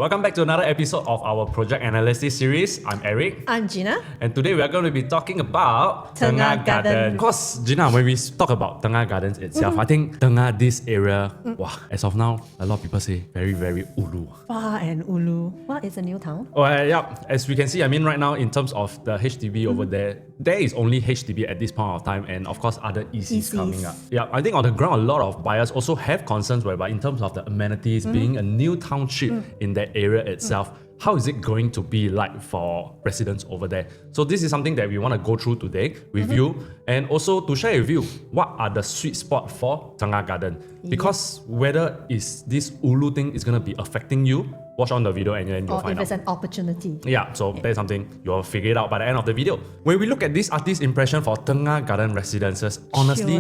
Welcome back to another episode of our project analysis series. I'm Eric. I'm Gina. And today we are going to be talking about Tengah Garden. Of course, Gina, when we talk about Tengah Gardens itself, I think Tengah, this area, wow, as of now, a lot of people say very, very ulu. Far and ulu. What is a new town? Yeah, as we can see, I mean, right now, in terms of the HDB over there is only HDB at this point of time, and of course, other ECs coming up. Yeah, I think on the ground, a lot of buyers also have concerns whereby in terms of the amenities, being a new township in that area itself, how is it going to be like for residents over there? So this is something that we want to go through today with you, and also to share with you what are the sweet spot for Tengah Garden. Because whether is this ulu thing is going to be affecting you, watch on the video and then you'll Or find if out. it's an opportunity. Yeah, so that's something you'll figure it out by the end of the video. When we look at this artist impression for Tengah Garden residences, honestly,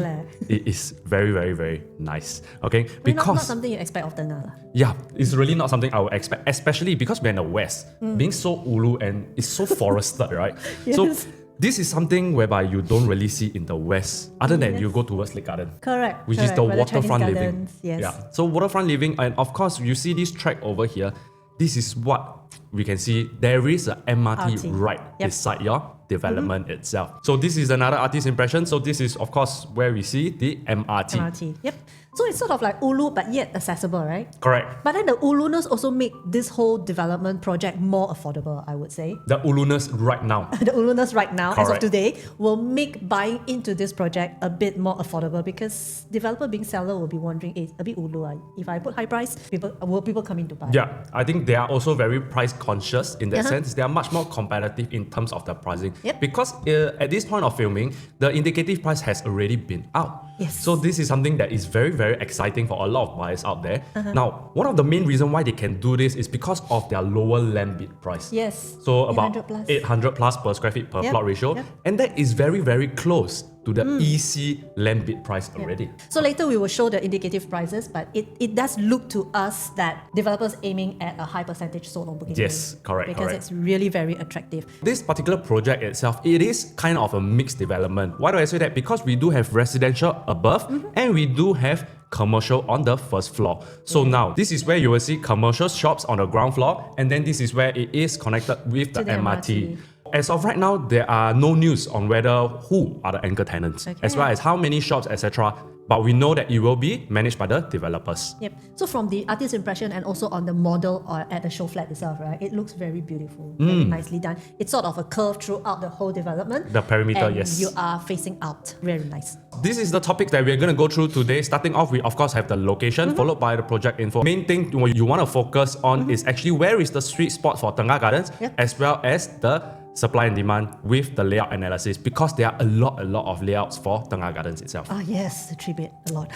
it is very, very, very nice. Okay, Not something you expect of Tengah lah. yeah, it's really not something I would expect, especially because we're in the west, being so ulu and it's so forested, right? Yes. So this is something whereby you don't really see in the west, other than you go towards Lake Garden. Correct. Which is the Where waterfront Chinese living. gardens, yes. Yeah. So waterfront living, and of course you see this track over here. This is what we can see. There is a MRT right beside your development itself. So this is another artist impression. So this is of course where we see the MRT. Yep. So it's sort of like ulu but yet accessible, right? Correct. But then the uluness also make this whole development project more affordable, I would say. The uluness right now. The uluness right now, as of Correct. today, will make buying into this project a bit more affordable because developer being seller will be wondering, it's a bit ulu. If I put high price, will people come in to buy? Yeah, I think they are also very price conscious in that sense. They are much more competitive in terms of the pricing. Yep. Because at this point of filming, the indicative price has already been out. Yes. So this is something that is very, very exciting for a lot of buyers out there. Now, one of the main reasons why they can do this is because of their lower land bid price. Yes. So about 800 plus. 800 plus per square feet per Yep. plot ratio. Yep. And that is very, very close to the EC land bid price already. So later we will show the indicative prices, but it does look to us that developers aiming at a high percentage sold on booking. Yes, correct, Because correct. it's really very attractive. This particular project itself, it is kind of a mixed development. Why do I say that? Because we do have residential above and we do have commercial on the first floor. So now, this is where you will see commercial shops on the ground floor, and then this is where it is connected with the To the MRT. MRT. As of right now, there are no news on whether who are the anchor tenants, Okay. as well as how many shops, etc. But we know that it will be managed by the developers. Yep. So from the artist impression and also on the model or at the showflat itself, right? It looks very beautiful, very nicely done. It's sort of a curve throughout the whole development. The perimeter, and yes. you are facing out. Very nice. This is the topic that we're going to go through today. Starting off, we of course have the location, followed by the project info. Main thing you want to focus on is actually where is the sweet spot for Tengah Gardens, as well as the supply and demand with the layout analysis, because there are a lot of layouts for Tengah Gardens itself. Ah yes, the tribute a lot.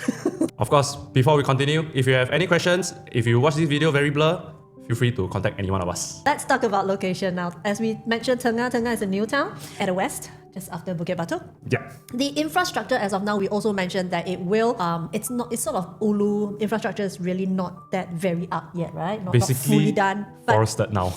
Of course, before we continue, if you have any questions, if you watch this video very blur, feel free to contact any one of us. Let's talk about location now. As we mentioned, Tengah is a new town at the west, just after Bukit Batok. Yeah. The infrastructure, as of now, we also mentioned that it will. It's sort of ulu. Infrastructure is really not that very up yet, right? Not Basically, fully done. But forested now.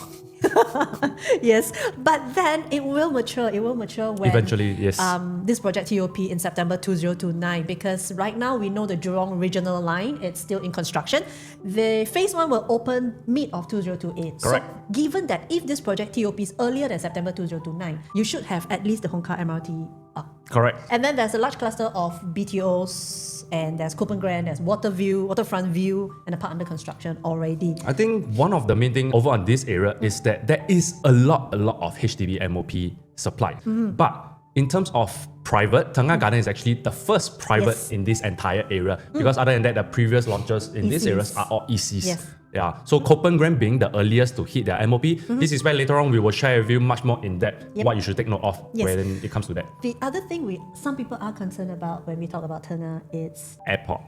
yes, but then it will mature. It will mature when Eventually, yes. this project TOP in September 2029, because right now we know the Jurong regional line, it's still in construction. The phase 1 will open mid of 2028. Correct. So given that if this project TOP is earlier than September 2029, you should have at least the Hongkar MRT up. Correct. And then there's a large cluster of BTOs, and there's Copen Grand, there's Waterfront View, and a park under construction already. I think one of the main things over on this area is that there is a lot of HDB MOP supply. But in terms of private, Tengah Garden is actually the first private in this entire area, because other than that, the previous launches in these ECs. areas are all ECs. Yes. Yeah. So Copen Grand being the earliest to hit their MOP, this is where later on we will share with you much more in depth what you should take note of when it comes to that. The other thing some people are concerned about when we talk about Tengah, it's Airport.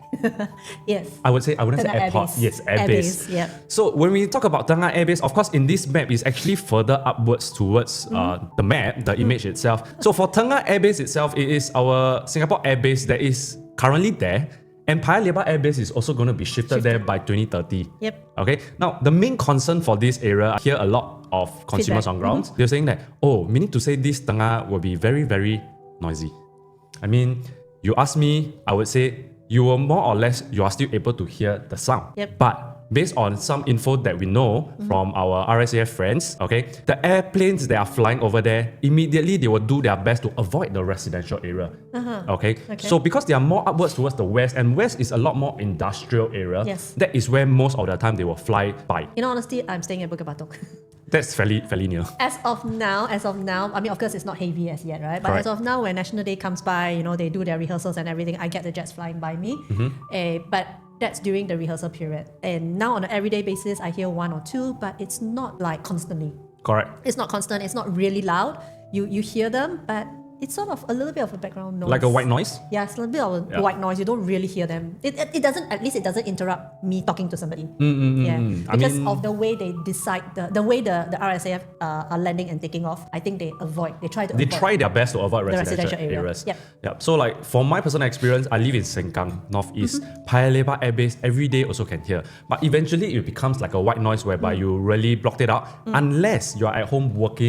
yes. I wouldn't say Tengah airport. airbase. Yes, airbase. Yep. So when we talk about Tengah airbase, of course, in this map is actually further upwards towards the map, the image itself. So for Tengah airbase itself, it is our Singapore airbase that is currently there. And Paya Lebar airbase is also going to be shifted there by 2030. Yep. Okay. Now, the main concern for this area, I hear a lot of consumers Feedback. on grounds. They're saying that, meaning to say this Tengah will be very, very noisy. I mean, you ask me, I would say you are more or less, you are still able to hear the sound. Yep. But based on some info that we know from our RSAF friends, okay, the airplanes that are flying over there, immediately they will do their best to avoid the residential area. Okay? So because they are more upwards towards the west, and west is a lot more industrial area, that is where most of the time they will fly by. In all honesty, I'm staying at Bukit Batok. That's fairly near. As of now, I mean, of course, it's not heavy as yet, right? But Correct. as of now, when National Day comes by, you know, they do their rehearsals and everything, I get the jets flying by me. But that's during the rehearsal period. And now on an everyday basis, I hear one or two, but it's not like constantly. Correct. It's not constant, it's not really loud. You hear them, but it's sort of a little bit of a background noise. Like a white noise? Yeah, it's a little bit of a white noise. You don't really hear them. It doesn't, at least it doesn't interrupt me talking to somebody. Because of the way they decide, the way the RSAF are landing and taking off, I think they try their best to avoid residential area. areas. Yep. So like for my personal experience, I live in Sengkang, Northeast. Paya Lebar Air Base, every day also can hear. But eventually it becomes like a white noise whereby you really blocked it out. Unless you're at home work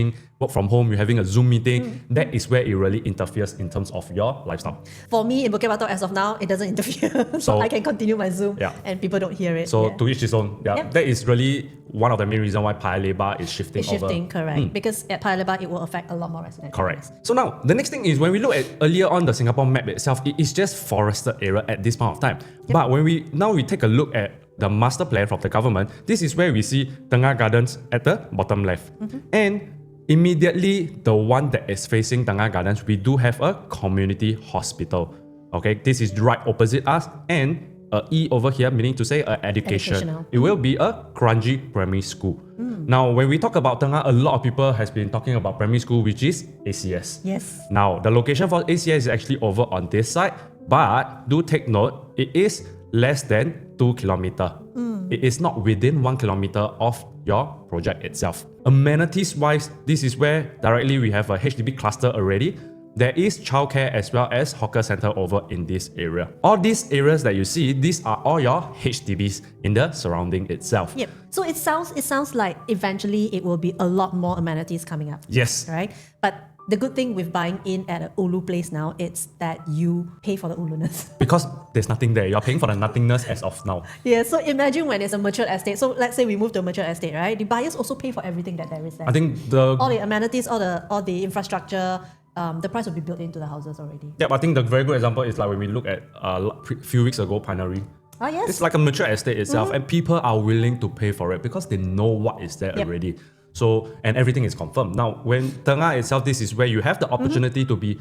from home, you're having a Zoom meeting, that is where it really interferes in terms of your lifestyle. For me, in Bukit Batok, as of now, it doesn't interfere. so I can continue my Zoom and people don't hear it. So to each his own. That is really one of the main reasons why Paya Lebar is shifting over. Correct. Because at Paya Lebar, it will affect a lot more residential. Correct. So now, the next thing is when we look at earlier on the Singapore map itself, it is just forested area at this point of time. But when we take a look at the master plan from the government, this is where we see Tengah Gardens at the bottom left. And immediately, the one that is facing Tengah Gardens, we do have a community hospital. Okay, this is right opposite us, and a E over here, meaning to say education. It will be a Kranji Primary School. Now, when we talk about Tengah, a lot of people has been talking about primary school, which is ACS. Yes. Now, the location for ACS is actually over on this side, but do take note, it is less than 2 kilometers. It is not within 1 kilometer of your project itself. Amenities wise, this is where directly we have a HDB cluster already. There is childcare as well as hawker center over in this area. All these areas that you see, these are all your HDBs in the surrounding itself. Yep. So it sounds like eventually it will be a lot more amenities coming up. Yes. Right? But the good thing with buying in at an ulu place now is that you pay for the uluness. Because there's nothing there. You're paying for the nothingness as of now. Yeah, so imagine when it's a mature estate. So let's say we move to a mature estate, right? The buyers also pay for everything that there is there. I think all the amenities, all the infrastructure, the price will be built into the houses already. Yeah, I think the very good example is like when we look at a few weeks ago, Pinery. Oh, yes. It's like a mature estate itself, and people are willing to pay for it because they know what is there already. So, and everything is confirmed. Now, when Tengah itself, this is where you have the opportunity to be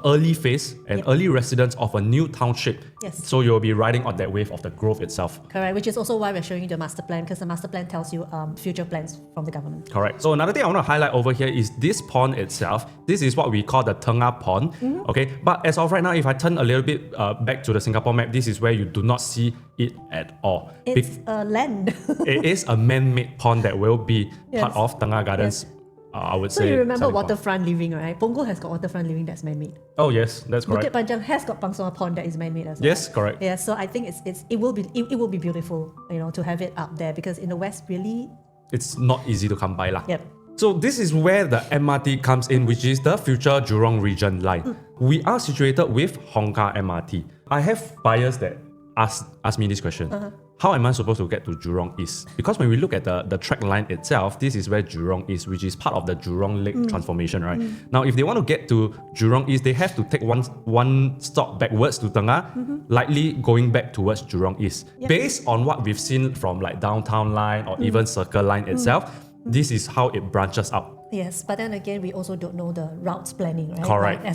early phase and early residents of a new township. Yes. So you'll be riding on that wave of the growth itself. Correct, which is also why we're showing you the master plan, because the master plan tells you future plans from the government. Correct. So another thing I want to highlight over here is this pond itself. This is what we call the Tengah pond. Okay, but as of right now, if I turn a little bit back to the Singapore map, this is where you do not see it at all. It's a land. It is a man-made pond that will be part of Tengah Gardens. I would say. So you remember waterfront living, right? Punggol has got waterfront living that's man-made. Oh yes, that's correct. Bukit Panjang has got Pangsua Pond that is man-made as well. Yes, correct. Yeah, so I think it will be beautiful, you know, to have it up there, because in the west, really, it's not easy to come by lah. Yep. So this is where the MRT comes in, which is the future Jurong region line. We are situated with Hongkar MRT. I have buyers that ask me this question. How am I supposed to get to Jurong East? Because when we look at the track line itself, this is where Jurong is, which is part of the Jurong Lake transformation, right? Now, if they want to get to Jurong East, they have to take one stop backwards to Tengah, likely going back towards Jurong East. Yep. Based on what we've seen from like Downtown Line or even Circle Line itself, this is how it branches out. Yes, but then again, we also don't know the routes planning, right? Correct. Like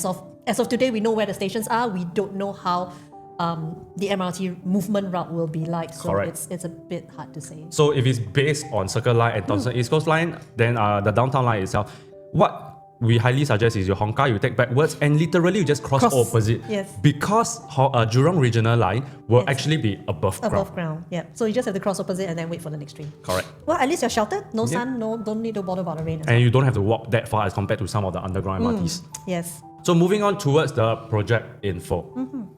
as of today, we know where the stations are. We don't know how the MRT movement route will be like. So Correct. it's a bit hard to say. So if it's based on Circle Line and Thomson East Coast Line, then the Downtown Line itself, what we highly suggest is your Hongkar, you take backwards and literally you just cross opposite. Yes. Because Jurong Regional Line will actually be above ground. Above ground, yeah. So you just have to cross opposite and then wait for the next train. Correct. Well, at least you're sheltered. No sun, don't need to bother about the rain. And you don't have to walk that far as compared to some of the underground MRTs. Yes. So moving on towards the project info.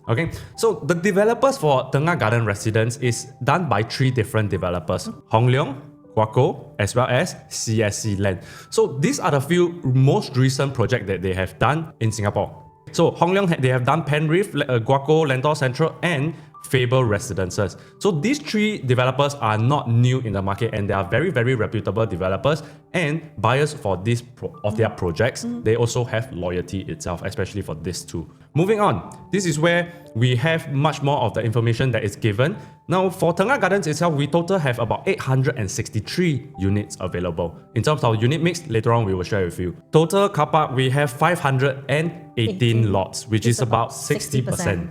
Okay, so the developers for Tengah Garden Residence is done by 3 different developers. Hong Leong, Guaco, as well as CSC Land. So these are the few most recent projects that they have done in Singapore. So Hong Leong, they have done Penreef, Guaco, Lentor Central, and Faber Residences. So these 3 developers are not new in the market, and they are very, very reputable developers and buyers for their projects. They also have loyalty itself, especially for this too. Moving on, this is where we have much more of the information that is given. Now for Tengah Gardens itself, we total have about 863 units available. In terms of unit mix, later on we will share with you. Total car park, we have 518 lots, which is about 60%.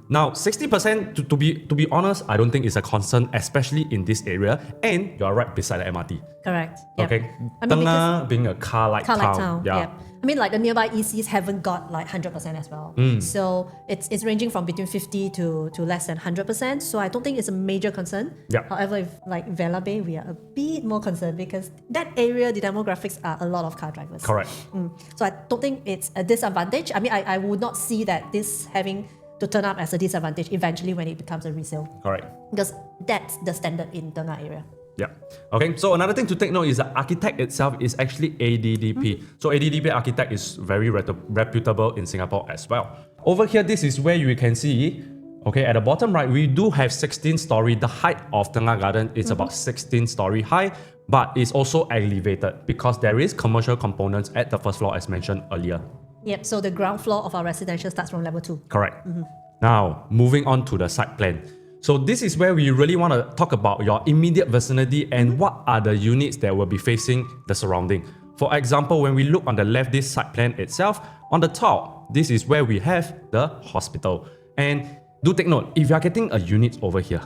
Now 60%, to be honest, I don't think it's a concern, especially in this area, and you're right beside the MRT. Correct. Yep. Okay. Tengah being a car-like town. Yeah. Yep. I mean, like the nearby ECs haven't got like 100% as well. So it's ranging from between 50 to less than 100%. So I don't think it's a major concern. Yep. However, if like Vela Bay, we are a bit more concerned because that area, the demographics are a lot of car drivers. Correct. So I don't think it's a disadvantage. I mean, I would not see that this having to turn up as a disadvantage eventually when it becomes a resale. Correct. Because that's the standard in Tengah area. Yeah. Okay, so another thing to take note is the architect itself is actually ADDP. So ADDP architect is very reputable in Singapore as well. Over here, this is where you can see, okay, at the bottom right, we do have 16-story. The height of Tengah Garden is about 16-story high, but it's also elevated because there is commercial components at the first floor as mentioned earlier. Yep, so the ground floor of our residential starts from level 2. Correct. Now, moving on to the site plan. So this is where we really want to talk about your immediate vicinity and what are the units that will be facing the surrounding. For example, when we look on the left, this site plan itself, on the top, this is where we have the hospital. And do take note, if you are getting a unit over here,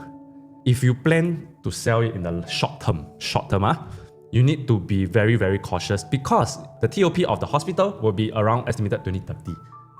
if you plan to sell it in the short term, you need to be very, very cautious because the TOP of the hospital will be around estimated 2030.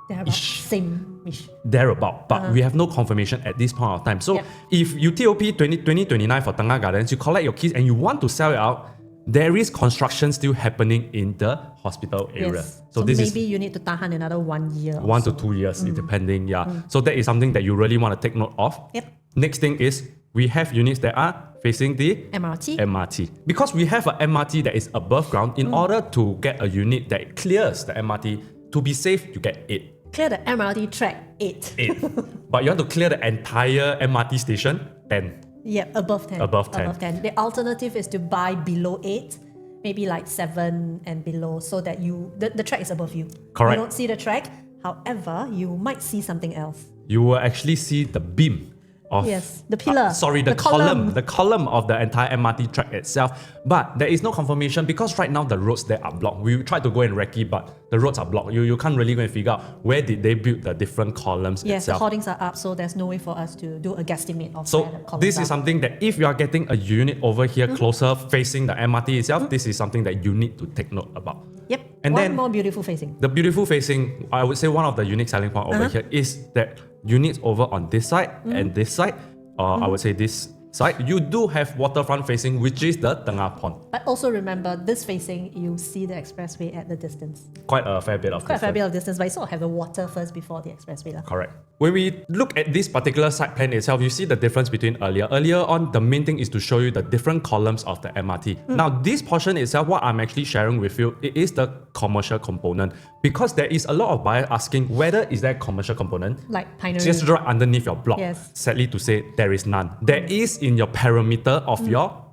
Thereabout, same-ish. Thereabout, but we have no confirmation at this point of time. So if you TOP 2029 for Tengah Gardens, you collect your keys and you want to sell it out, there is construction still happening in the hospital area. Yes. So maybe this is you need to tahan another 1 year. 1 to 2 years, depending. So that is something that you really want to take note of. Yep. Next thing is we have units that are facing the MRT. Because we have an MRT that is above ground, in order to get a unit that clears the MRT, to be safe, you get 8. Clear the MRT track, 8. 8. But you want to clear the entire MRT station, 10. Yeah, above 10. Above 10. The alternative is to buy below 8, maybe like 7 and below, so that the track is above you. Correct. You don't see the track, however, you might see something else. You will actually see the beam of the pillar. The column of the entire MRT track itself. But there is no confirmation because right now the roads there are blocked. We tried to go and recce, but the roads are blocked. You can't really go and figure out where did they build the different columns Yes, itself. the hoardings are up, so there's no way for us to do a guesstimate of So where the columns this are. is something that if you are getting a unit over here closer facing the MRT itself, this is something that you need to take note about. Yep. And one then more beautiful facing. The beautiful facing, I would say one of the unique selling point over here is that units over on this side and this side, I would say this side, you do have waterfront facing, which is the Tengah Pond. But also remember, this facing, you see the expressway at the distance. Quite a fair bit of Quite a fair distance. bit of distance, but you sort of have the water first before the expressway. Correct. When we look at this particular site plan itself, you see the difference between earlier. Earlier on, the main thing is to show you the different columns of the MRT. Now, this portion itself, what I'm actually sharing with you, it is the commercial component. Because there is a lot of buyers asking whether is there a commercial component. Like Pioneer. Just right underneath your block. Yes. Sadly to say, there is none. There is in your perimeter of your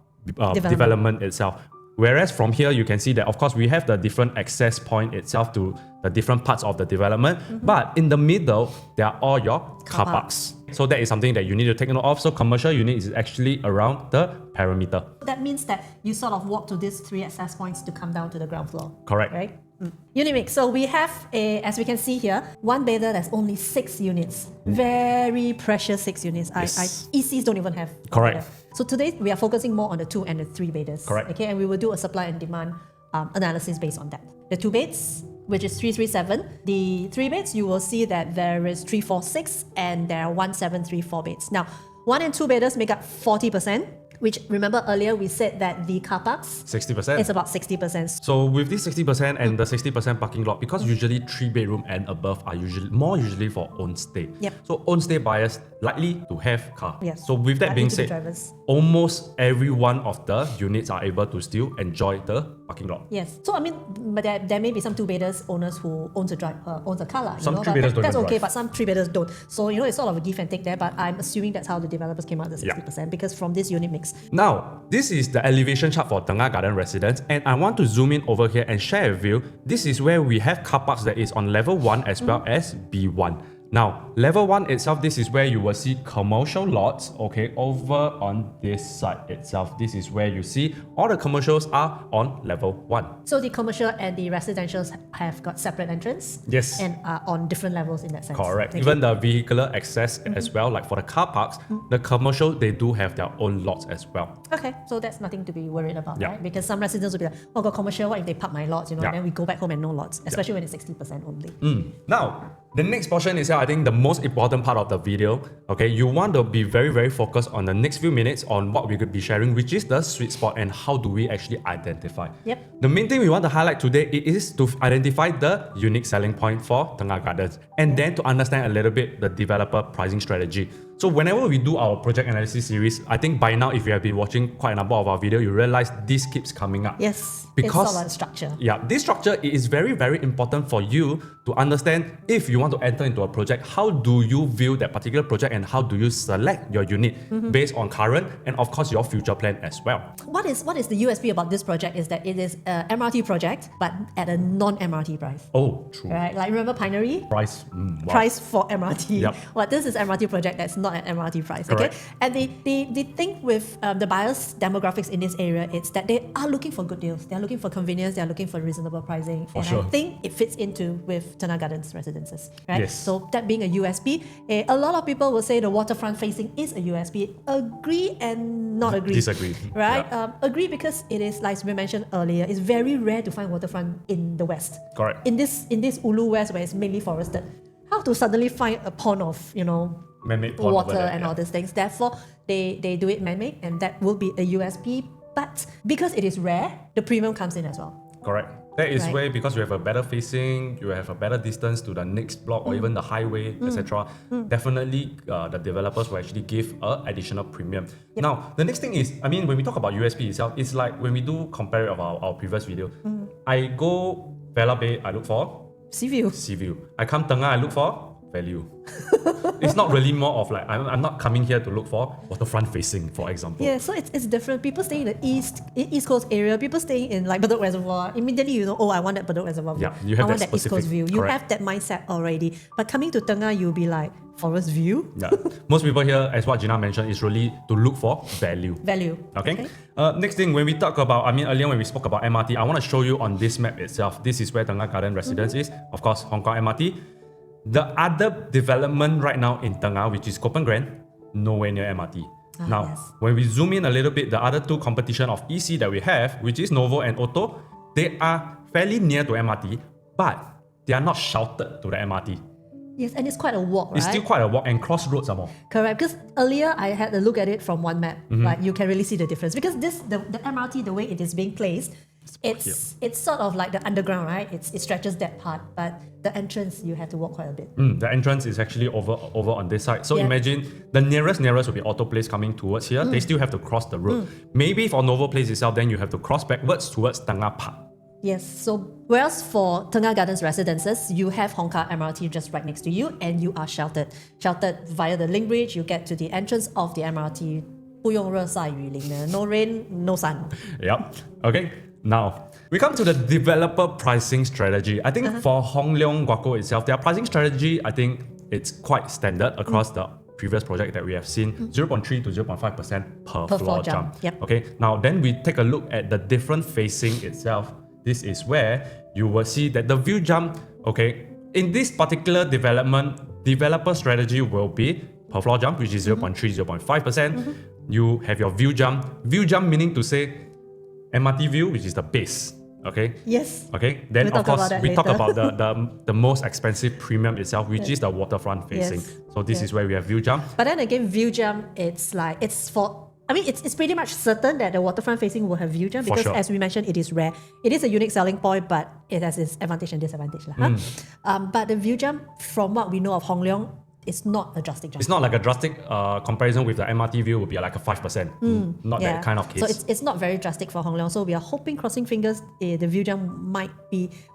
development itself. Whereas from here, you can see that, of course, we have the different access point itself to the different parts of the development. But in the middle, there are all your car parks. So that is something that you need to take note of. So commercial unit is actually around the perimeter. That means that you sort of walk to these 3 access points to come down to the ground floor. Correct. Right? Unit mix. So we have, as we can see here, one bedder that's only 6 units. Very precious 6 units. Yes. ECs don't even have. Correct. So today we are focusing more on the 2 and the 3 bedders. Correct. Okay, and we will do a supply and demand analysis based on that. The 2 beds, which is 337. The 3 beds, you will see that there is 346 and there are 1734 beds. Now, 1 and 2 bedders make up 40%. Which, remember earlier we said that the car parks 60%. is about 60%. So with this 60% and the 60% parking lot, because usually 3-bedroom and above are usually for own stay. Yep. So own stay buyers likely to have car. Yes. So with that Likely being to be said, drivers. almost every one of the units are able to still enjoy the parking lot. Yes. So I mean, but there may be some two-bedders owners who owns a car lah. Some but three-bedders don't that's even okay, drive. but some three-bedders don't. So it's sort of a give and take there. But I'm assuming that's how the developers came out with the 60% because from this unit mix. Now, this is the elevation chart for Tengah Garden Residence, and I want to zoom in over here and share with you. This is where we have car parks that is on level 1 as well as B1. Now, level 1 itself, this is where you will see commercial lots, okay, over on this side itself. This is where you see all the commercials are on level 1. So the commercial and the residentials have got separate entrance? Yes. And are on different levels in that sense? Correct. Even the vehicular access as well, like for the car parks, the commercial, they do have their own lots as well. Okay, so that's nothing to be worried about, Yeah. right? Because some residents will be like, oh, got commercial, what if they park my lots, Yeah. and then we go back home and no lots, especially when it's 60% only. Now, the next portion is, I think, the most important part of the video. Okay, you want to be very, very focused on the next few minutes on what we could be sharing, which is the sweet spot and how do we actually identify. Yep. The main thing we want to highlight today is to identify the unique selling point for Tengah Gardens, and then to understand a little bit the developer pricing strategy. So whenever we do our project analysis series, I think by now, if you have been watching quite a number of our videos, you realize this keeps coming up. Yes, Because it's all about structure. Yeah, this structure is very, very important for you to understand if you want to enter into a project, how do you view that particular project and how do you select your unit based on current and of course your future plan as well. What is the USP about this project is that it is a MRT project, but at a non-MRT price. Oh, true. Right? Like remember Pinery? Price. Wow. Price for MRT. Yep. Well, this is MRT project that's not an MRT price. Correct. Okay. And the thing with the buyers demographics in this area is that they are looking for good deals. They're looking for convenience. They're looking for reasonable pricing. For and sure. I think it fits into with Tengah Gardens residences. Right. Yes. So that being a USP, a lot of people will say the waterfront facing is a USP. Agree and not agree. Disagree. Right. Yeah. Agree because it is, like we mentioned earlier, it's very rare to find waterfront in the west. Correct. In this Ulu West where it's mainly forested, how to suddenly find a pond of Man-made pond water over there, and yeah. all these things? Therefore, they do it man-made, and that will be a USP. But because it is rare, the premium comes in as well. Correct. That is Right. where, because you have a better facing, you have a better distance to the next block or even the highway, etc. Definitely, the developers will actually give an additional premium. Now, the next thing is, I mean, when we talk about USP itself, it's like when we do compare of our previous video, I go Vela Bay, I look for Sea view. sea view. I come Tengah, I look for value. It's not really more of like, I'm not coming here to look for waterfront facing, for example. Yeah, so it's different. People staying in the East Coast area, people staying in like Bedok Reservoir, immediately you know, oh, I want that Bedok Reservoir view. Yeah, you have I want that that East Coast specific- view. You correct. have that mindset already. But coming to Tengah, you'll be like, forest view? Yeah. Most people here, as what Gina mentioned, is really to look for value. Value. Okay. Next thing, when we talk about, earlier when we spoke about MRT, I want to show you on this map itself. This is where Tengah Garden Residence is. Of course, Hong Kong MRT. The other development right now in Tengah, which is Kopan Grand, nowhere near MRT. Now, yes. when we zoom in a little bit, the other two competition of EC that we have, which is Novo and Otto, they are fairly near to MRT, but they are not sheltered to the MRT. Yes, and it's quite a walk, right? It's still quite a walk and crossroads some more. Correct, because earlier I had a look at it from one map. Like you can really see the difference because the MRT, the way it is being placed, it's sort of like the underground, right? It stretches that part, but the entrance you have to walk quite a bit. The entrance is actually over on this side. So Yeah. imagine the nearest will be Auto Place coming towards here. They still have to cross the road. Maybe for Novo Place itself, then you have to cross backwards towards Tengah Park. Yes, so whereas for Tengah Gardens residences, you have Hong Kong MRT just right next to you and you are sheltered. Sheltered via the link bridge, you get to the entrance of the MRT. 不用热晒雨淋的, no rain, no sun. Yep. Okay. Now, we come to the developer pricing strategy. I think for Hong Leong Guaco itself, their pricing strategy, I think it's quite standard across the previous project that we have seen, 0.3 to 0.5% per floor jump. Yep. Okay. Now, then we take a look at the different facing itself. This is where you will see that the view jump, okay, in this particular development, developer strategy will be per floor jump, which is 0.3, 0.5%. You have your view jump. View jump meaning to say MRT view, which is the base. Okay. Yes. Okay. Then We'll of talk course about that we talk later. about the most expensive premium itself, which is the waterfront facing. Yes. So this is where we have view jump. But then again, view jump, it's pretty much certain that the waterfront facing will have view jump because sure. as we mentioned, it is rare. It is a unique selling point, but it has its advantage and disadvantage. But the view jump, from what we know of Hong Leong, it's not a drastic jump. It's not like a drastic comparison with the MRT view would be like a 5%. Not that kind of case. So it's not very drastic for Hong Leong. So we are hoping, crossing fingers, the view jump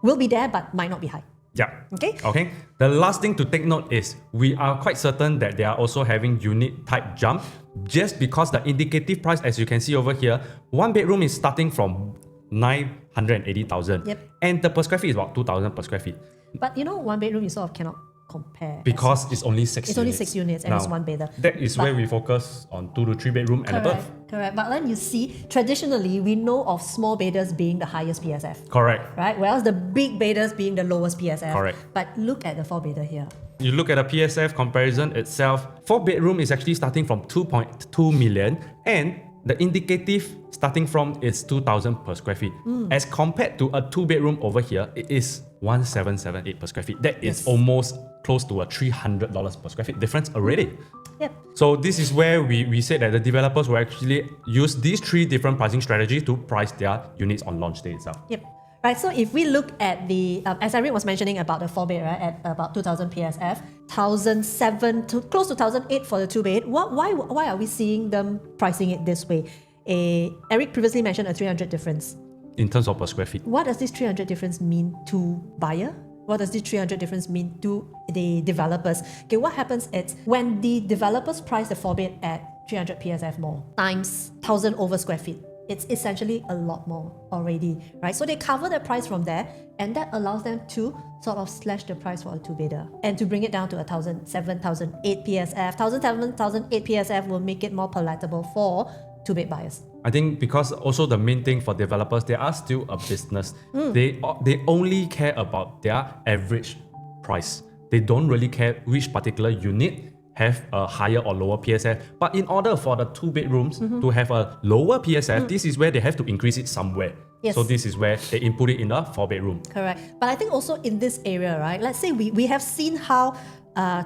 will be there, but might not be high. Yeah. Okay. The last thing to take note is we are quite certain that they are also having unit type jump, just because the indicative price, as you can see over here, one bedroom is starting from 980,000. Yep. And the per square feet is about 2,000 per square feet. But one bedroom you sort of cannot compare. Because it's only 6 units. It's only 6 units and now, it's one bedder. That is where we focus on 2 to 3 bedroom and above. Correct. But then you see, traditionally, we know of small bedders being the highest PSF. Correct. Right? Whereas the big bedders being the lowest PSF. Correct. But look at the 4 bedder here. You look at the PSF comparison itself, 4 bedroom is actually starting from 2.2 million and the indicative starting from is 2,000 per square feet. As compared to a 2 bedroom over here, it is 1,778 per square feet. That is almost close to a $300 per square feet difference already. Yep. So this is where we said that the developers will actually use these 3 different pricing strategies to price their units on launch day itself. Yep. Right, so if we look at the, as Irene was mentioning about the 4 bed, right, at about 2,000 PSF, 1,007 to close to 1,008 for the 2 bed, why are we seeing them pricing it this way? Eric previously mentioned a 300 difference. In terms of per square feet. What does this 300 difference mean to buyer? What does this 300 difference mean to the developers? Okay, what happens is when the developers price the 4 bed at 300 PSF more times 1,000 over square feet, it's essentially a lot more already, right? So they cover the price from there, and that allows them to sort of slash the price for a 2 bedder and to bring it down to 1,007, 1,008 PSF. 1,007, 1,008 PSF will make it more palatable for 2 bed buyers. I think because also the main thing for developers, they are still a business. They only care about their average price. They don't really care which particular unit have a higher or lower PSF. But in order for the 2 bedrooms to have a lower PSF, this is where they have to increase it somewhere. Yes. So this is where they input it in the 4 bedroom. Correct. But I think also in this area, right, let's say we have seen how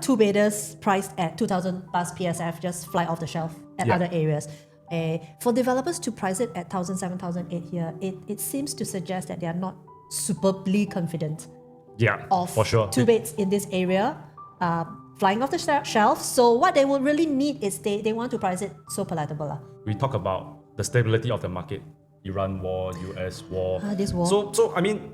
2 bedders priced at 2,000 plus PSF just fly off the shelf at other areas. For developers to price it at 1,007, 1,008 here, it seems to suggest that they are not superbly confident of for sure. 2 beds in this area flying off the shelf. So what they will really need is they want to price it so palatable. We talk about the stability of the market. Iran war, US war. This war. So I mean,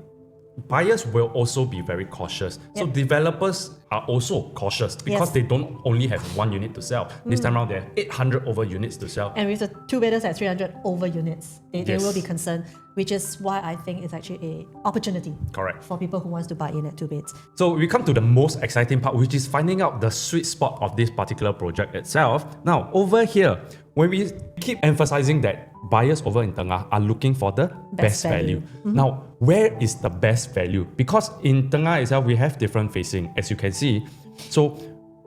buyers will also be very cautious. So developers are also cautious because they don't only have 1 unit to sell. This time around, they have 800 over units to sell. And with the 2 bedders at 300 over units, they will be concerned, which is why I think it's actually an opportunity for people who wants to buy in at 2 beds. So we come to the most exciting part, which is finding out the sweet spot of this particular project itself. Now, over here, when we keep emphasizing that buyers over in Tengah are looking for the best value. Now, where is the best value? Because in Tengah itself, we have different facing, as you can see. So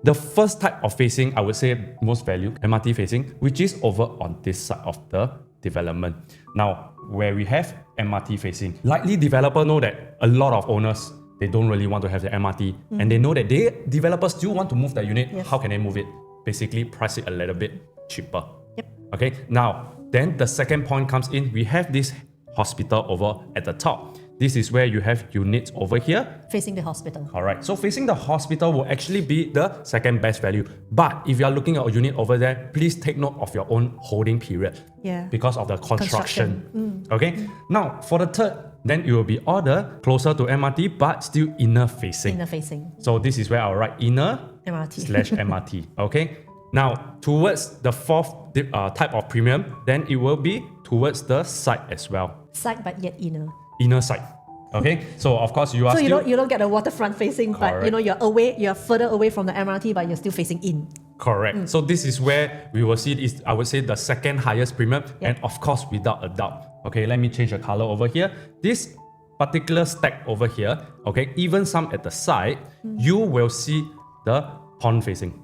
the first type of facing, I would say most value, MRT facing, which is over on this side of the development. Now, where we have MRT facing, likely developer know that a lot of owners, they don't really want to have the MRT, and they know that developers still want to move the unit. How can they move it? Basically, price it a little bit cheaper. Okay, now, then the second point comes in. We have this hospital over at the top. This is where you have units over here. Facing the hospital. Alright, so facing the hospital will actually be the second best value. But if you are looking at a unit over there, please take note of your own holding period. Because of the construction. Okay, now for the third, then it will be order closer to MRT but still inner facing. Inner facing. So this is where I'll write inner /MRT. Okay. Now, towards the fourth type of premium, then it will be towards the side as well. Side but yet inner. Inner side. Okay, so of course you are you don't get a waterfront facing, but you're further away from the MRT, but you're still facing in. Correct. So this is where we will see is, I would say, the second highest premium, and of course without a doubt. Okay, let me change the color over here. This particular stack over here, okay, even some at the side, you will see the pond facing.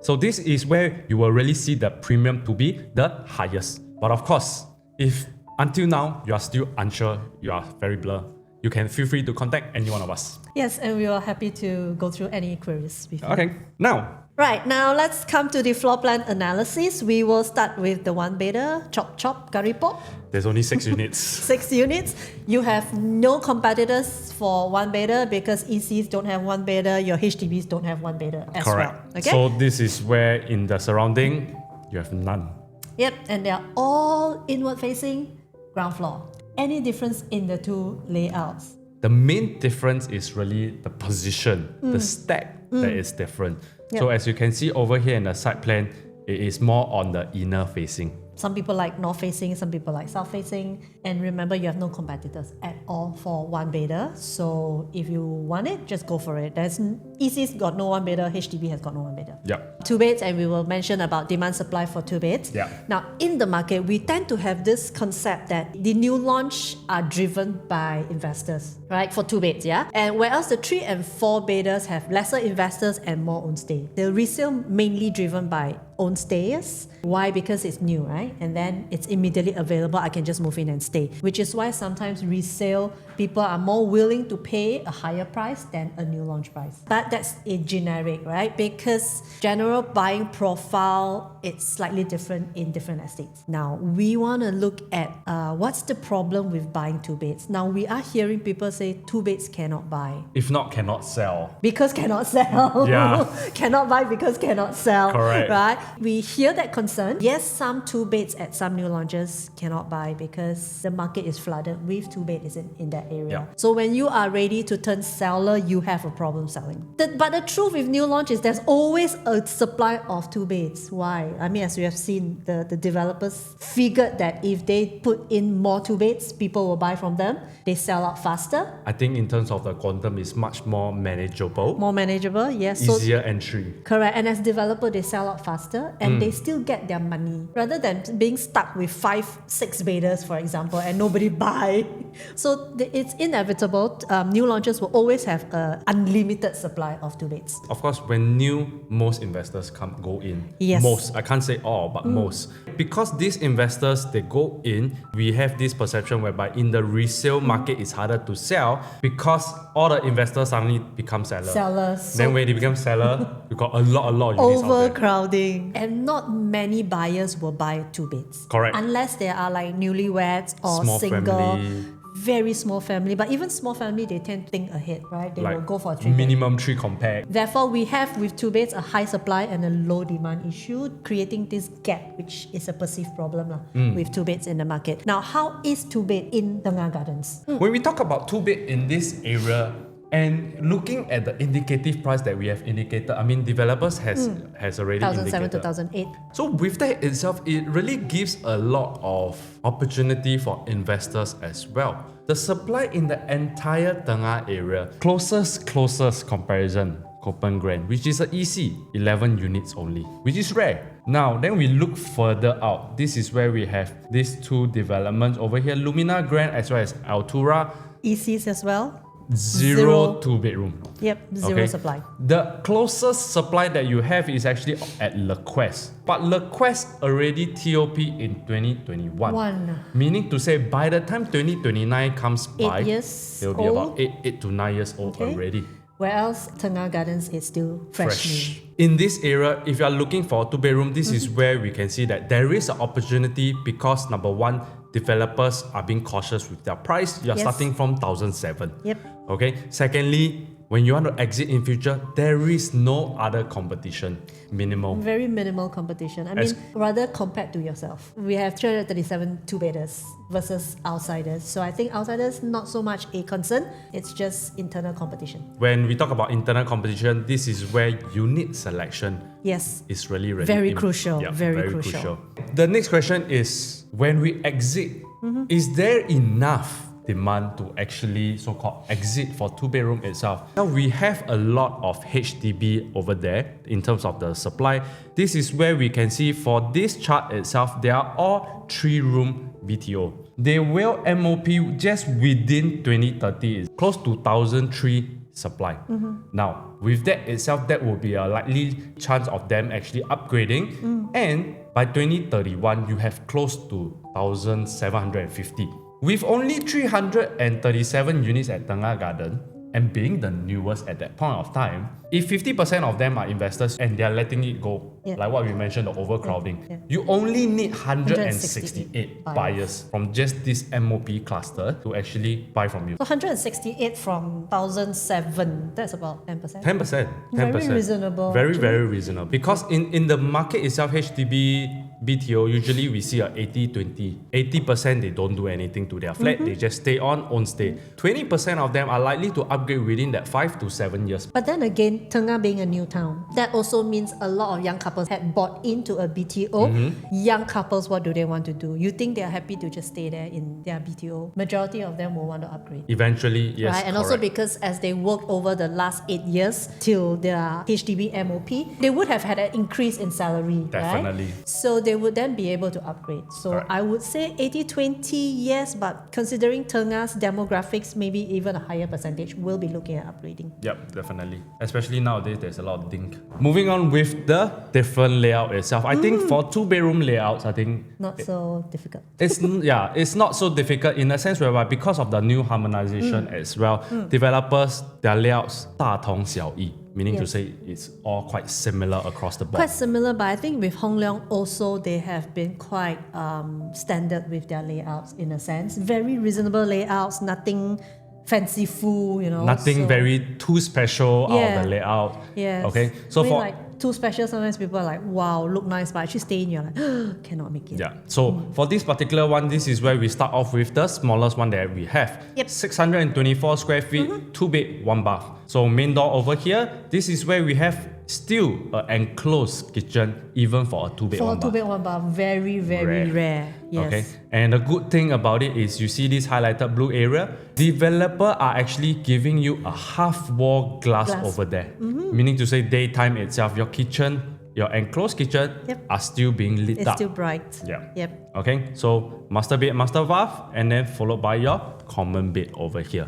So this is where you will really see the premium to be the highest. But of course, if until now you are still unsure, you are very blur, you can feel free to contact any one of us. Yes, and we are happy to go through any queries with you. Okay, now Right, now let's come to the floor plan analysis. We will start with the one bedder, chop chop, curry pok. There's only 6 units. 6 units. You have no competitors for one bedder because ECs don't have one bedder, your HDBs don't have one bedder as Correct. well. Okay? So this is where in the surrounding, you have none. Yep, and they are all inward facing, ground floor. Any difference in the two layouts? The main difference is really the position, the stack that is different. Yep. So as you can see over here in the side plan, it is more on the inner facing. Some people like north facing, some people like south facing. And remember, you have no competitors at all for one bedder. So if you want it, just go for it. EC's got no one bedder, HDB has got no one bedder. Yep. 2 beds, and we will mention about demand supply for 2 beds. Yeah. Now, in the market, we tend to have this concept that the new launch are driven by investors, right? For 2 beds, yeah? And whereas the 3 and 4 bedders have lesser investors and more own stay. The resale mainly driven by own stays. Why? Because it's new, right? And then it's immediately available. I can just move in and stay. Which is why sometimes resale people are more willing to pay a higher price than a new launch price. But that's a generic, right? Because general buying profile, it's slightly different in different estates. Now, we want to look at what's the problem with buying 2 beds. Now, we are hearing people say 2 beds cannot buy. If not, cannot sell. Because cannot sell. Yeah. Cannot buy because cannot sell. Correct. Right? We hear that concern. Yes, some 2 beds at some new launches cannot buy because the market is flooded with 2 beds in that area. Yeah. So when you are ready to turn seller, you have a problem selling. But the truth with new launch is there's always a supply of 2 beds. Why? I mean, as we have seen, the developers figured that if they put in more 2 beds, people will buy from them. They sell out faster. I think in terms of the quantum, it's much more manageable. More manageable, yes. Easier entry. Correct. And as developer, they sell out faster and they still get their money rather than being stuck with 5-6 bedders, for example, and nobody buy. So it's inevitable. New launches will always have an unlimited supply of 2 beds. Of course, when new, most investors go in. Yes. Most, I can't say all, but most. Because these investors, they go in, we have this perception whereby in the resale market, it's harder to sell because all the investors suddenly become sellers. Then when they become seller, you got a lot of units out there. Overcrowding. And not many buyers will buy 2 beds. Correct. Unless they are like newlyweds or Small single. family. Very small family. But even small family, they tend to think ahead, right? They will go for a 3 bed. minimum 3 compact. Therefore, we have with 2 beds a high supply and a low demand issue, creating this gap, which is a perceived problem with 2 beds in the market. Now, how is 2 bed in Tengah Gardens? When we talk about 2 bed in this area, and looking at the indicative price that we have indicated, I mean, developers has already 2007 indicated. 2008. So with that itself, it really gives a lot of opportunity for investors as well. The supply in the entire Tengah area, closest comparison, Kopan Grand, which is an EC, 11 units only, which is rare. Now, then we look further out. This is where we have these 2 developments over here, Lumina Grand as well as Altura. ECs as well? Zero 2-bedroom. Yep, zero supply. The closest supply that you have is actually at Le Quest. But Le Quest already TOP in 2021. Meaning to say, by the time 2029 comes by, 8 years it will be about 8 to 9 years old already. Whereas Tengah Gardens is still fresh. In this area, if you are looking for a 2-bedroom, this is where we can see that there is an opportunity because number one, developers are being cautious with their price. You're starting from 1,007. Yep. Okay. Secondly, when you want to exit in future, there is no other competition. Minimal. Very minimal competition. I mean, rather compared to yourself. We have 337 2-bedders versus outsiders. So I think outsiders, not so much a concern. It's just internal competition. When we talk about internal competition, this is where unit selection is really very crucial. Yeah, very crucial. The next question is, when we exit, is there enough demand to actually so-called exit for 2-bedroom itself? Now we have a lot of HDB over there in terms of the supply. This is where we can see for this chart itself, they are all 3-room BTO. They will MOP just within 2030 is close to 1,003 supply. Now with that itself, that will be a likely chance of them actually upgrading. And by 2031, you have close to 1,750. With only 337 units at Tengah Garden and being the newest at that point of time, if 50% of them are investors and they're letting it go, like what we mentioned, the overcrowding, you only need 168 buyers from just this MOP cluster to actually buy from you. So 168 from 1007, that's about 10%. 10%. Very reasonable. Very reasonable. Because in the market itself, HDB, BTO, usually we see a 80-20. 80% they don't do anything to their flat, they just stay on, own stay. 20% of them are likely to upgrade within that 5 to 7 years. But then again, Tengah being a new town, that also means a lot of young couples had bought into a BTO. Young couples, what do they want to do? You think they are happy to just stay there in their BTO? Majority of them will want to upgrade. Eventually, yes. Right? And also because as they worked over the last 8 years till their HDB MOP, they would have had an increase in salary. Definitely. Right? So they would then be able to upgrade. So Correct. I would say 80-20, yes, but considering Tengah's demographics, maybe even a higher percentage will be looking at upgrading. Yep, definitely. Especially nowadays, there's a lot of dink. Moving on with the different layout itself. I think for 2-bedroom layouts, I think Not so difficult. it's not so difficult in a sense whereby because of the new harmonization as well, developers, their layouts 大同小异. Meaning to say it's all quite similar across the board. Quite similar, but I think with Hong Leong also they have been quite standard with their layouts in a sense. Very reasonable layouts, nothing fanciful, you know. Nothing so, very too special out of the layout. Yes. Okay. So I mean, for like too special, sometimes people are like, wow, look nice, but actually stay in, you're like, cannot make it. yeah. So for this particular one, this is where we start off with the smallest one that we have. Yep. 624 square feet, 2 bed, 1 bath. So main door over here, this is where we have still an enclosed kitchen, even for a 2 bed, For 1 a 2 bath. bed, 1 bath, very, very rare. Yes. Okay, and the good thing about it is you see this highlighted blue area, developer are actually giving you a half wall glass over there. Meaning to say daytime itself, your kitchen, your enclosed kitchen are still being lit It's up. still bright. Yeah. Yep. Okay, so master bed, master bath, and then followed by your common bed over here.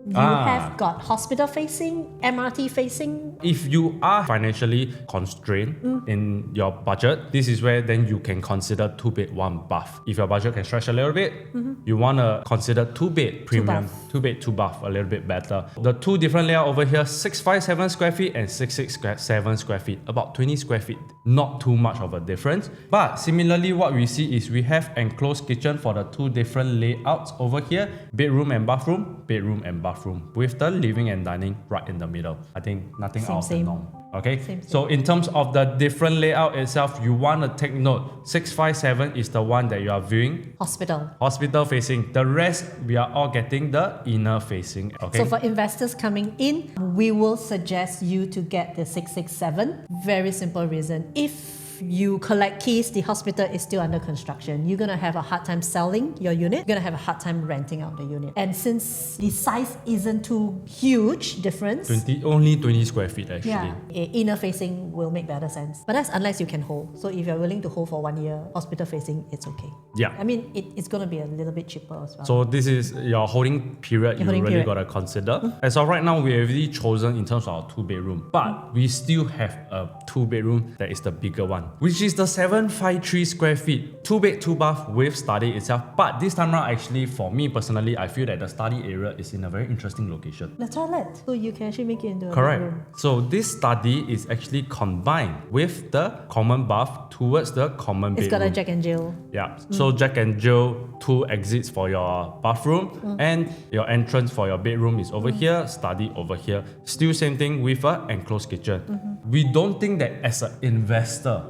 You have got hospital facing, MRT facing. If you are financially constrained in your budget, this is where then you can consider 2 bed, 1 bath. If your budget can stretch a little bit, you want to consider 2 bed premium, 2 bed, 2 bath, a little bit better. The two different layout over here, 657 square feet and 667 square feet, about 20 square feet. Not too much of a difference. But similarly, what we see is we have enclosed kitchen for the two different layouts over here, bedroom and bathroom with the living and dining right in the middle. I think nothing out of the norm. Okay, so in terms of the different layout itself, you want to take note, 657 is the one that you are viewing. Hospital facing. The rest, we are all getting the inner facing. Okay. So for investors coming in, we will suggest you to get the 667. Very simple reason. If you collect keys, the hospital is still under construction. You're going to have a hard time selling your unit. You're going to have a hard time renting out the unit. And since the size isn't too huge difference, only 20 square feet actually. Inner facing will make better sense. But that's unless you can hold. So if you're willing to hold for 1 year, hospital facing, it's okay. Yeah. I mean, it's going to be a little bit cheaper as well. So this is your holding period really got to consider. As of right now, we have already chosen in terms of our 2 bedroom. But we still have a 2 bedroom that is the bigger one, which is the 753 square feet, 2 bed, 2 bath with study itself. But this time around, actually, for me personally, I feel that the study area is in a very interesting location. The toilet, so you can actually make it into a Correct. bedroom. So this study is actually combined with the common bath towards the common bedroom. It's got a Jack and Jill. Yeah. So Jack and Jill, 2 exits for your bathroom, and your entrance for your bedroom is over here, study over here. Still same thing with an enclosed kitchen. We don't think that as an investor,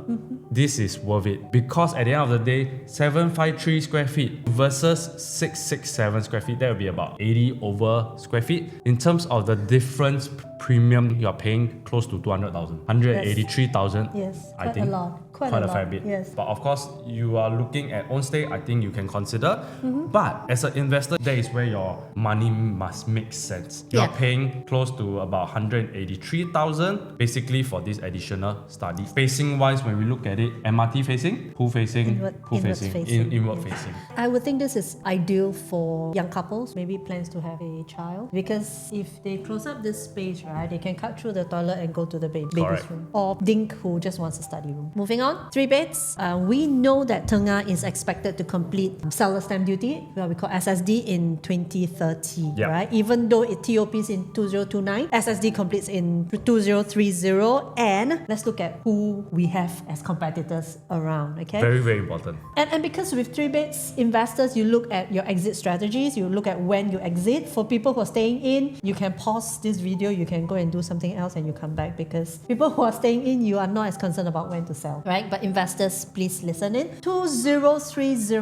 this is worth it, because at the end of the day, 753 square feet versus 667 square feet, that will be about 80 over square feet. In terms of the difference premium, you're paying close to 200,000, 183,000. Yes, I quite think a lot. Quite a a fair lot, bit. yes. But of course, you are looking at own stay, I think you can consider. But as an investor, that is where your money must make sense. You are paying close to about 183,000 basically for this additional study. Facing wise, when we look at it, MRT facing, pool facing, inward facing. I would think this is ideal for young couples, maybe plans to have a child, because if they close up this space, right, they can cut through the toilet and go to the baby's room. Or Dink who just wants a study room. Moving on. on, 3 beds. We know that Tengah is expected to complete seller stamp duty, what we call SSD, in 2030, Yeah. right? Even though it TOPs in 2029, SSD completes in 2030. And let's look at who we have as competitors around, okay? Very, very important. And because with 3 beds, investors, you look at your exit strategies, you look at when you exit. For people who are staying in, you can pause this video, you can go and do something else and you come back, because people who are staying in, you are not as concerned about when to sell, right? But investors, please listen in. 2030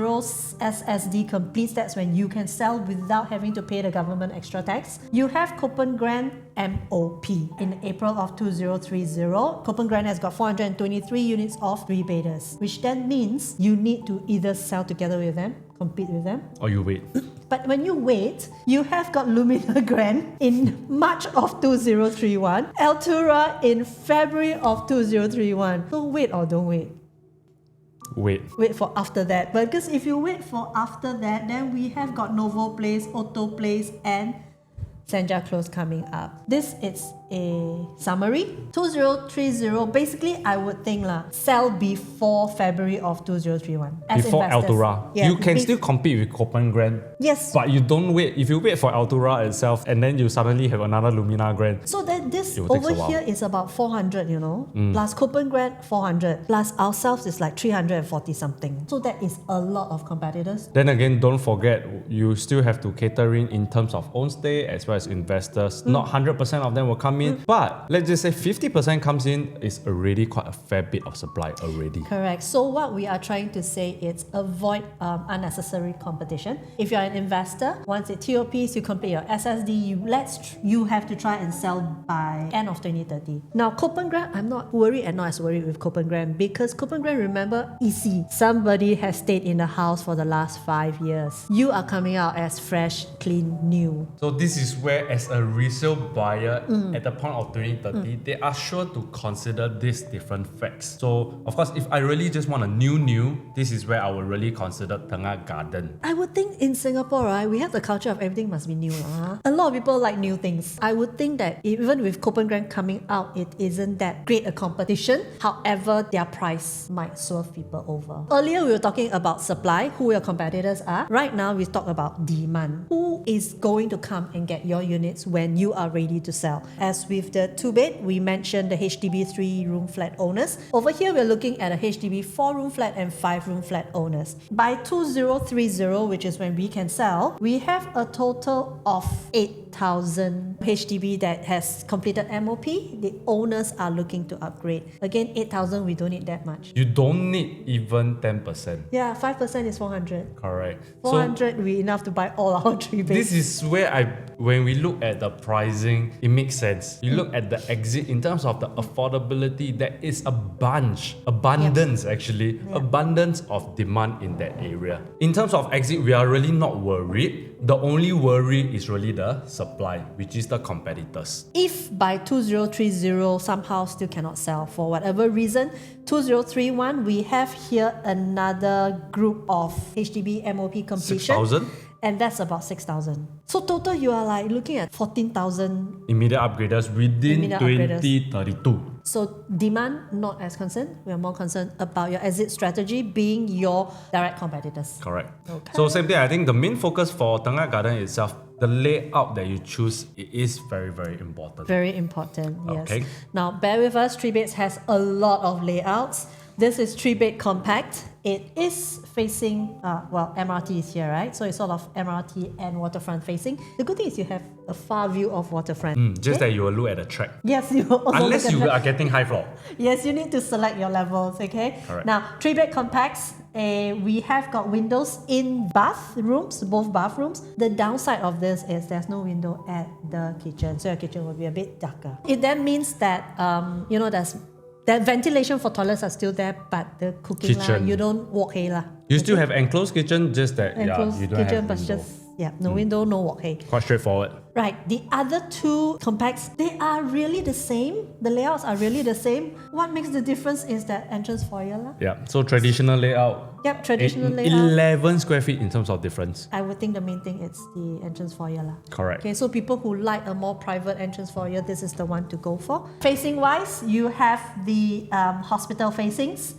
SSD completes, that's when you can sell without having to pay the government extra tax. You have Copen Grand MOP in April of 2030. Copen Grand has got 423 units of 3 bedders, which then means you need to either sell together with them, compete with them, Or you wait. but when you wait, you have got Lumina Grand in March of 2031, Altura in February of 2031. So wait or don't wait. Wait. Wait for after that. But because if you wait for after that, then we have got Novo Place, Otto Place, and Senja Close coming up. This is a summary. 2030, basically I would think sell before February of 2031. As Before investors. Altura. Yeah, You can still compete with Copen Grand. Yes. But you don't wait. If you wait for Altura itself and then you suddenly have another Lumina Grand. So that this It will take over a while. here is about 400, plus Copen Grand 400, plus ourselves is like 340 something. So that is a lot of competitors. Then again, don't forget, you still have to cater in terms of own stay as well as investors. Not 100% of them will come in, but let's just say 50% comes in is already quite a fair bit of supply already. Correct. So what we are trying to say is avoid unnecessary competition. If you're an investor, once it TOPs, you complete your SSD, you have to try and sell by end of 2030. Now, Copen Grand, I'm not worried and not as worried with Copen Grand, because Copen Grand, remember, easy. Somebody has stayed in the house for the last 5 years. You are coming out as fresh, clean, new. So this is where, as a resale buyer at the point of 2030, they are sure to consider these different facts. So of course, if I really just want a new, this is where I will really consider Tengah Garden. I would think in Singapore, right, we have the culture of everything must be new. A lot of people like new things. I would think that even with Copen Grand coming out, it isn't that great a competition. However, their price might swerve people over. Earlier, we were talking about supply, who your competitors are. Right now, we talk about demand. Who is going to come and get your units when you are ready to sell? As with the 2-bed, we mentioned the HDB 3-room flat owners. Over here, we're looking at a HDB 4-room flat and 5-room flat owners. By 2030, which is when we can sell, we have a total of 8,000 HDB that has completed MOP. The owners are looking to upgrade. Again, 8,000, we don't need that much. You don't need even 10%. Yeah, 5% is 400. Correct. 400 we enough to buy all our 3 beds. This is where when we look at the pricing, it makes sense. You look at the exit in terms of the affordability, there is abundance of demand in that area. In terms of exit, we are really not worried. The only worry is really the supply, which is the competitors. If by 2030 somehow still cannot sell for whatever reason, 2031 we have here another group of HDB MOP completion. 6,000? And that's about 6,000. So total you are like looking at 14,000. Immediate upgraders within 2032. So demand not as concerned. We are more concerned about your exit strategy being your direct competitors. Correct. Okay. So same thing, I think the main focus for Tengah Garden itself, the layout that you choose, it is very, very important. Very important, yes. Okay. Now bear with us, 3 beds has a lot of layouts. This is 3-bed compact. It is facing, MRT is here, right? So it's sort of MRT and waterfront facing. The good thing is you have a far view of waterfront. Just that you will look at the track. Yes, you will also Unless look at you the- are getting high floor. Yes, you need to select your levels, okay? Correct. Now, 3-bed compacts, we have got windows in bathrooms, both bathrooms. The downside of this is there's no window at the kitchen, so your kitchen will be a bit darker. It then means that, that ventilation for toilets are still there, but the cooking Kitchen. you don't walk hey lah. You still have enclosed kitchen, just that Enclosed you don't kitchen, have but window. just no window, no walk hey. Quite straightforward. Right, the other 2 compacts, they are really the same. The layouts are really the same. What makes the difference is that entrance foyer lah. Yeah, so traditional layout. Yep, traditional layout. 11 square feet in terms of difference. I would think the main thing is the entrance foyer lah. Correct. Okay, so people who like a more private entrance foyer, this is the one to go for. Facing wise, you have the hospital facings.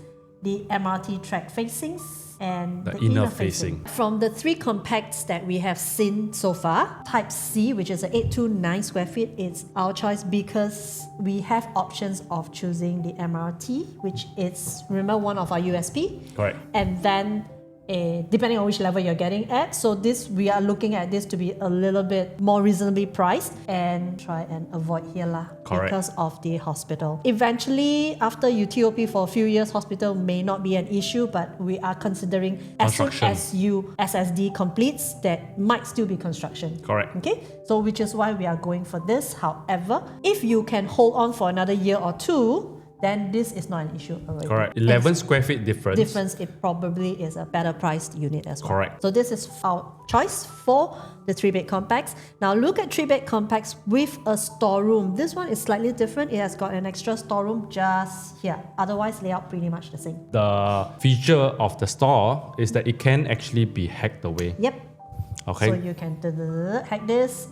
the MRT track facings, and The the inner inner facing. facing. From the 3 compacts that we have seen so far, Type C, which is a 829 square feet, it's our choice because we have options of choosing the MRT, which is, remember, one of our USP. Correct. And then depending on which level you're getting at. So this, we are looking at this to be a little bit more reasonably priced and try and avoid here lah. Correct. Because of the hospital. Eventually, after you TOP for a few years, hospital may not be an issue, but we are considering as soon Construction. as you SSD completes, that might still be construction. Correct. Okay, so which is why we are going for this. However, if you can hold on for another year or two, then this is not an issue already. Correct. 11 square feet difference. It probably is a better priced unit as well. Correct. So this is our choice for the 3-bed compacts. Now look at 3-bed compacts with a storeroom. This one is slightly different. It has got an extra storeroom just here. Otherwise, layout pretty much the same. The feature of the store is that it can actually be hacked away. Yep. Okay. So you can hack this,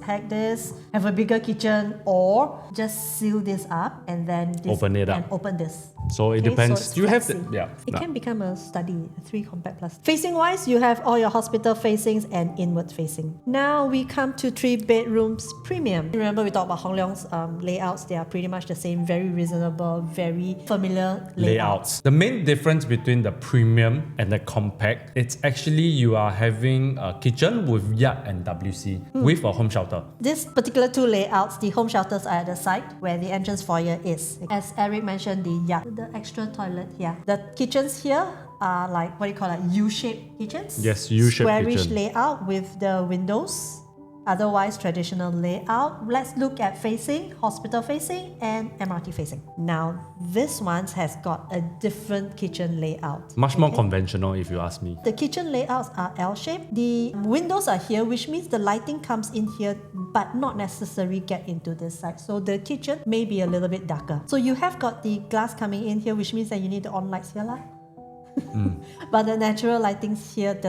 have a bigger kitchen, or just seal this up and then Open it up. and open this. So it Okay, depends. so it's Do you have the flexi. It can become a study, a 3 compact plus. Facing wise, you have all your hospital facings and inward facing. Now we come to 3 bedrooms premium. Remember we talked about Hong Leong's layouts. They are pretty much the same, very reasonable, very familiar layouts. The main difference between the premium and the compact, it's actually you are having a kitchen with yard and WC with a home shelter. This particular 2 layouts, the home shelters are at the side where the entrance foyer is. As Eric mentioned, the yard, the extra toilet here. The kitchens here are like, what do you call it, U-shaped kitchens? Yes, U-shaped Squarish kitchen. layout with the windows. Otherwise, traditional layout. Let's look at facing, hospital facing and MRT facing. Now, this one has got a different kitchen layout. Much more conventional if you ask me. The kitchen layouts are L-shaped. The windows are here, which means the lighting comes in here, but not necessarily get into this side. So the kitchen may be a little bit darker. So you have got the glass coming in here, which means that you need the on lights here lah. But the natural lighting here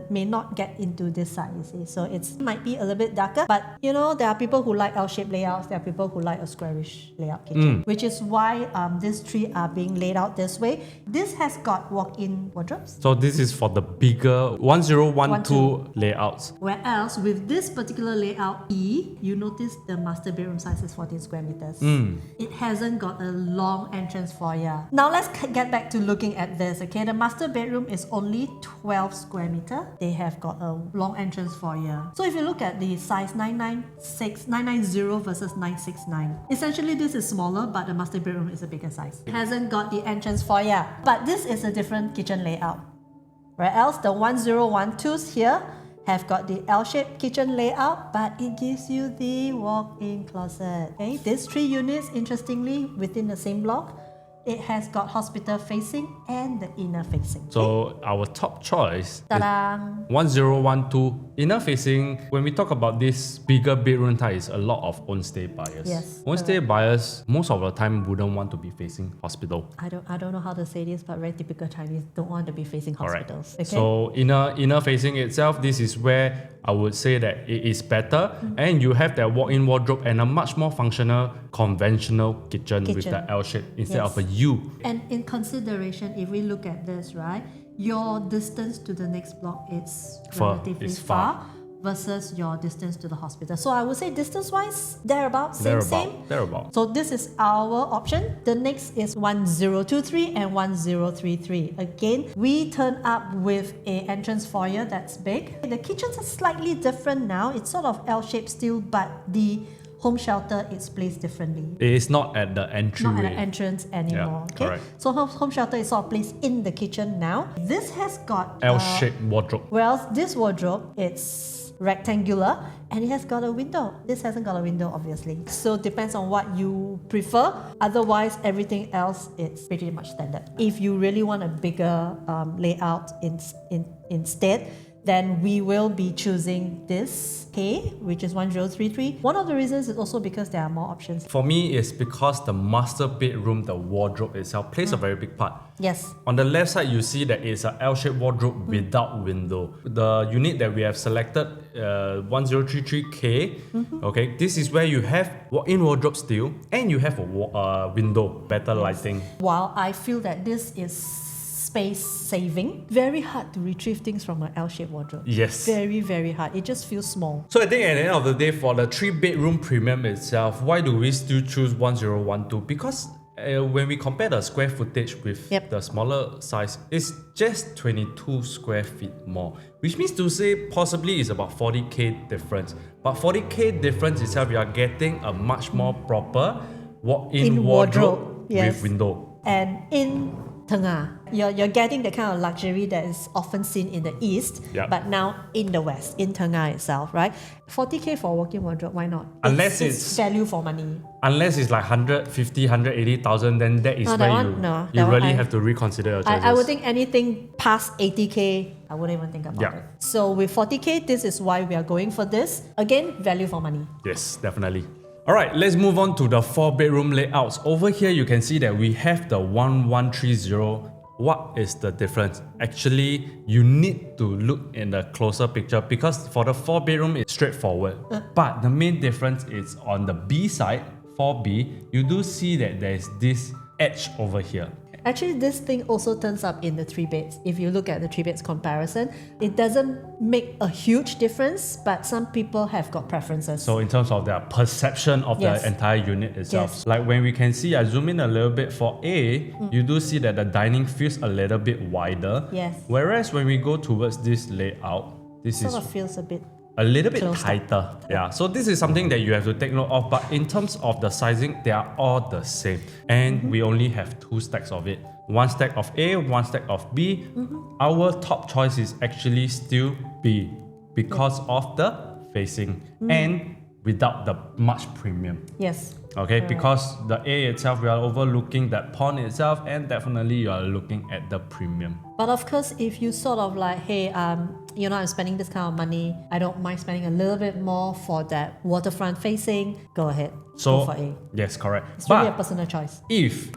may not get into this side, you see. So it might be a little bit darker, but you know, there are people who like L-shaped layouts, there are people who like a squarish layout kitchen, which is why these 3 are being laid out this way. This has got walk-in wardrobes. So this is for the bigger 1012 layouts. Whereas with this particular layout E, you notice the master bedroom size is 14 square meters. It hasn't got a long entrance foyer. Now let's get back to looking at this, okay? The master bedroom is only 12 square meter. They have got a long entrance foyer. So if you look at the size 990 versus 969, essentially this is smaller, but the master bedroom is a bigger size. It hasn't got the entrance foyer, but this is a different kitchen layout. Whereas the 1012s here have got the L-shaped kitchen layout, but it gives you the walk-in closet. Okay, these 3 units, interestingly, within the same block, it has got hospital facing and the inner facing. So our top choice Ta-da! is 1012 inner facing. When we talk about this bigger bedroom type, is a lot of own stay buyers. Yes, Own stay buyers most of the time wouldn't want to be facing hospital. I don't know how to say this, but very typical Chinese don't want to be facing Correct. hospitals. Okay? So inner facing itself, this is where I would say that it is better, and you have that walk-in wardrobe and a much more functional, conventional kitchen. With the L shape instead Yes. of a U. And in consideration, if we look at this, right, your distance to the next block is relatively is far far. versus your distance to the hospital. So I would say distance-wise, thereabout, same. Thereabout. So this is our option. The next is 1023 and 1033. Again, we turn up with a entrance foyer that's big. The kitchens are slightly different now. It's sort of L-shaped still, but the home shelter is placed differently. It is not at the entryway. Not at the entrance anymore. Yeah, okay. correct. So home shelter is sort of placed in the kitchen now. This has got L-shaped wardrobe. whereas this wardrobe, it's rectangular and it has got a window. This hasn't got a window, obviously. So depends on what you prefer. Otherwise, everything else is pretty much standard. If you really want a bigger layout instead, then we will be choosing this K, which is 1033. One of the reasons is also because there are more options. For me, it's because the master bedroom, the wardrobe itself, plays a very big part. Yes. On the left side, you see that it's an L-shaped wardrobe without window. The unit that we have selected, 1033K, okay, this is where you have walk-in wardrobe still, and you have a window, better lighting. While I feel that this is space saving. Very hard to retrieve things from an L-shaped wardrobe. Yes. Very, very hard. It just feels small. So I think at the end of the day, for the 3-bedroom premium itself, why do we still choose 1012? Because when we compare the square footage with the smaller size, it's just 22 square feet more, which means to say possibly it's about 40k difference. But 40k difference itself, you are getting a much more proper walk-in wardrobe with window. And in Tengah, you're getting the kind of luxury that is often seen in the East, but now in the West, in Tengah itself, right? 40k for a walk-in wardrobe, why not? Unless it's value for money. Unless it's like 150, 180,000, then that is where you really have to reconsider your choices. I would think anything past 80k, I wouldn't even think about it. So with 40k, this is why we are going for this. Again, value for money. Yes, definitely. Alright, let's move on to the 4-bedroom layouts. Over here, you can see that we have the 1130. What is the difference? Actually, you need to look in the closer picture because for the 4-bedroom, it's straightforward. But the main difference is on the B side, 4B, you do see that there's this edge over here. Actually, this thing also turns up in the 3 beds. If you look at the 3 beds comparison, it doesn't make a huge difference, but some people have got preferences. So in terms of their perception of the entire unit itself, like when we can see, I zoom in a little bit for A, you do see that the dining feels a little bit wider. Whereas when we go towards this layout, this sort of feels a little bit tighter. Yeah, so this is something that you have to take note of, but in terms of the sizing, they are all the same. And we only have 2 stacks of it. 1 stack of A, 1 stack of B. Our top choice is actually still B because of the facing and without the much premium. Yes. Okay, because the A itself, we are overlooking that pond itself, and definitely you are looking at the premium. But of course, if you sort of like, hey, you know, I'm spending this kind of money, I don't mind spending a little bit more for that waterfront facing, go ahead. So, go for A. Yes, correct. It's really a personal choice. If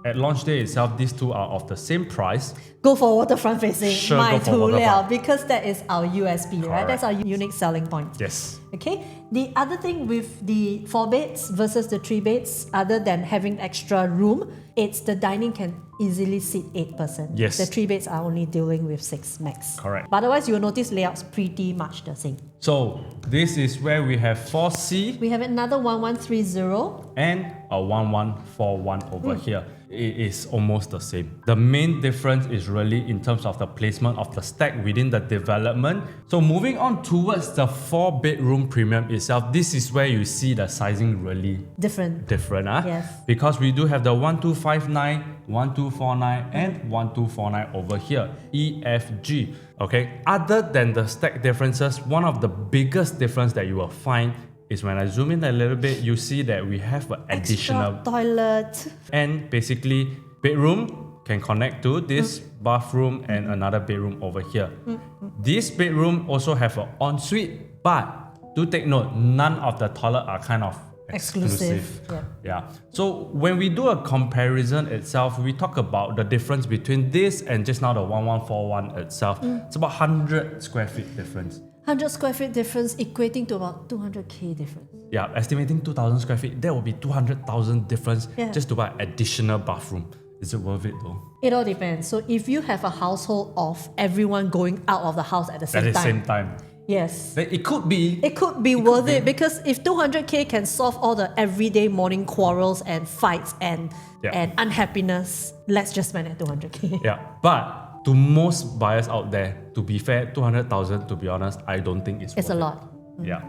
at launch day itself, these two are of the same price, go for waterfront facing, sure, go for waterfront. because that is our USP, right? That's our unique selling point. Yes. Okay. The other thing with the 4 beds versus the 3 beds, other than having extra room, it's the dining can easily seat 8 person. Yes. The 3 beds are only dealing with 6 max. Correct. But otherwise, you'll notice layouts pretty much the same. So this is where we have 4C. We have another 1130 and a 1141 over here. It is almost the same. The main difference is really in terms of the placement of the stack within the development. So moving on towards the 4-bedroom premium itself, this is where you see the sizing really different. Yes. Because we do have the 1259, 1249 and 1249 over here, EFG. Okay, other than the stack differences, one of the biggest difference that you will find is when I zoom in a little bit, you see that we have an additional toilet. And basically, bedroom can connect to this bathroom and another bedroom over here. This bedroom also have an ensuite, but do take note, none of the toilet are kind of exclusive. Yeah. So when we do a comparison itself, we talk about the difference between this and just now the 1141 itself. It's about 100 square feet difference. 100 square feet difference equating to about 200k difference. Yeah, estimating 2,000 square feet, that will be 200,000 difference just to buy additional bathroom. Is it worth it though? It all depends. So if you have a household of everyone going out of the house at the same time. Yes. Then it could be worth it because if 200k can solve all the everyday morning quarrels and fights and unhappiness, let's just spend it 200k. Yeah, but to most buyers out there, to be fair, 200,000, to be honest, I don't think it's worth a lot. Yeah.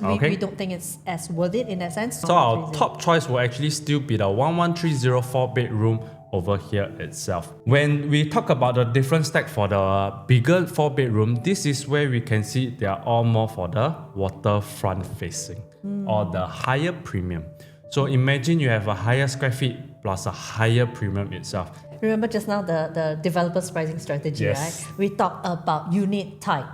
We don't think it's as worth it in that sense. So our top choice will actually still be the 1130 4-bedroom over here itself. When we talk about the different stack for the bigger 4-bedroom, this is where we can see they are all more for the waterfront facing or the higher premium. So imagine you have a higher square feet plus a higher premium itself. Remember just now the developer's pricing strategy, right? We talked about unit type.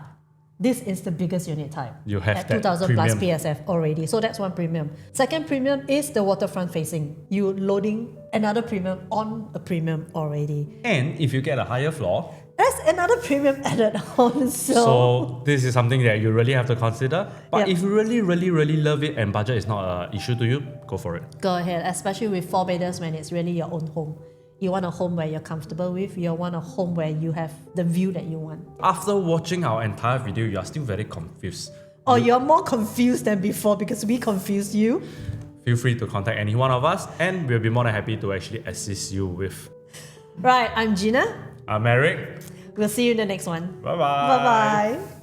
This is the biggest unit type. You have at that 2,000 premium. plus PSF already. So that's one premium. Second premium is the waterfront facing. You loading another premium on a premium already. And if you get a higher floor, that's another premium added on. So this is something that you really have to consider. But if you really love it and budget is not an issue to you, go for it. Go ahead, especially with 4-bedders when it's really your own home. You want a home where you're comfortable with. You want a home where you have the view that you want. After watching our entire video, you are still very confused. Or you're more confused than before because we confused you. Feel free to contact any one of us and we'll be more than happy to actually assist you with. Right, I'm Gina. I'm Eric. We'll see you in the next one. Bye-bye. Bye-bye.